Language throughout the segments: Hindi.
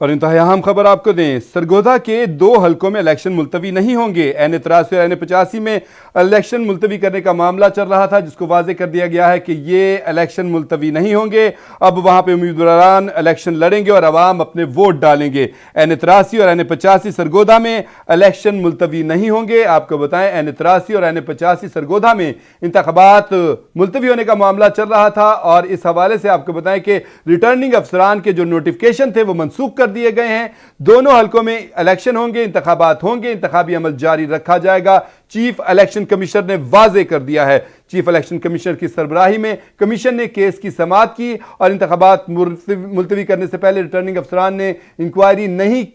और इंतहा अहम खबर आपको दें, सरगोधा के 2 हलकों में इलेक्शन मुलतवी नहीं होंगे। N83 और N85 में इलेक्शन मुलतवी करने का मामला चल रहा था, जिसको वाजे कर दिया गया है कि ये इलेक्शन मुलतवी नहीं होंगे। अब वहां पे उम्मीदवारान इलेक्शन लड़ेंगे और अवाम अपने वोट डालेंगे। N83 और N85 सरगोधा में इलेक्शन मुलतवी नहीं होंगे। आपको बताएं, N83 और N85 सरगोधा में इंतखाबात मुलतवी होने का मामला चल रहा था और इस हवाले से आपको बताएं कि रिटर्निंग अफसरान के जो नोटिफिकेशन थे वो मनसूख कर दिए गए हैं। दोनों हलकों में इलेक्शन होंगे, इंतखाबात होंगे, इंतखाबी अमल जारी रखा जाएगा। चीफ इलेक्शन कमिश्नर ने वाजे कर दिया है। चीफ इलेक्शन कमिश्नर की सरबराही में कमीशन ने केस की समाअत की और इंतखाबात मुलतवी करने से पहले रिटर्निंग अफसरान ने इंक्वायरी नहीं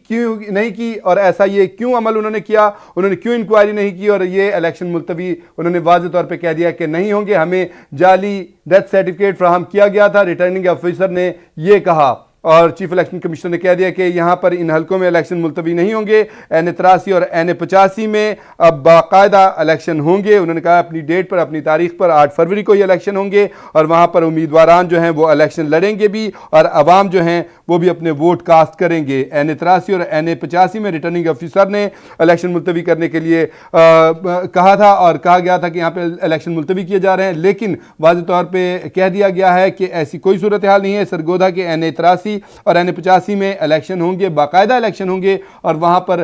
की और ऐसा ये क्यों अमल उन्होंने किया, उन्होंने क्यों इंक्वायरी नहीं की और ये इलेक्शन मुलतवी उन्होंने वाज़े तौर पर कह दिया कि नहीं होंगे। हमें जाली डेथ सर्टिफिकेट फ्राहम किया गया था, रिटर्निंग ऑफिसर ने यह कहा और चीफ इलेक्शन कमिश्नर ने कह दिया कि यहां पर इन हलकों में इलेक्शन मुलतवी नहीं होंगे। N83 और N85 में अब बाकायदा इलेक्शन होंगे। उन्होंने कहा अपनी डेट पर, अपनी तारीख पर 8 फरवरी को ये इलेक्शन होंगे और वहां पर उम्मीदवारान जो हैं वो इलेक्शन लड़ेंगे भी और अवाम जो हैं वो भी अपने वोट कास्ट करेंगे। N83 और N85 में रिटर्निंग ऑफिसर ने इलेक्शन मुलतवी करने के लिए कहा था और कहा गया था कि यहाँ पे इलेक्शन मुलतवी किए जा रहे हैं, लेकिन वाज़ेह तौर पर कह दिया गया है कि ऐसी कोई सूरत हाल नहीं है। सरगोधा के N83 और N85 में इलेक्शन होंगे, बाकायदा इलेक्शन होंगे और वहां पर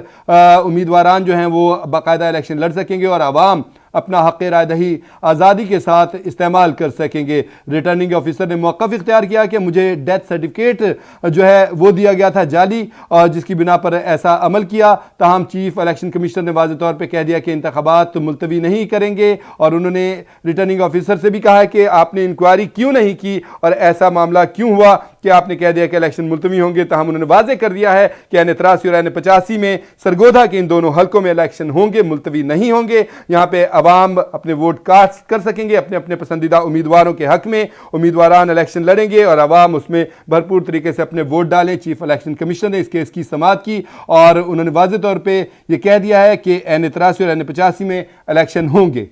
उम्मीदवारान जो हैं वो बाकायदा इलेक्शन लड़ सकेंगे और अवाम अपना हक़ राय दही आज़ादी के साथ इस्तेमाल कर सकेंगे। रिटर्निंग ऑफिसर ने मौक़िफ़ इख्तियार किया कि मुझे डेथ सर्टिफिकेट जो है वो दिया गया था जाली और जिसकी बिना पर ऐसा अमल किया। ताहम चीफ इलेक्शन कमिश्नर ने वाज़ेह तौर पे कह दिया कि इंतखाबात मुलतवी नहीं करेंगे और उन्होंने रिटर्निंग ऑफिसर से भी कहा है कि आपने इंक्वायरी क्यों नहीं की और ऐसा मामला क्यों हुआ कि आपने कह दिया कि इलेक्शन मुलतवी होंगे। ताहम उन्होंने वाज़ेह कर दिया है कि N83 और N85 में सरगोधा के इन दोनों हलकों में इलेक्शन होंगे, मुलतवी नहीं होंगे। यहाँ पे अवाम अपने वोट कास्ट कर सकेंगे अपने अपने पसंदीदा उम्मीदवारों के हक में। उम्मीदवारान इलेक्शन लड़ेंगे और अवाम उसमें भरपूर तरीके से अपने वोट डालें। चीफ इलेक्शन कमिश्नर ने इस केस की समाअत की और उन्होंने वाज़ेह तौर पर यह कह दिया है कि N83 और N85 में इलेक्शन होंगे।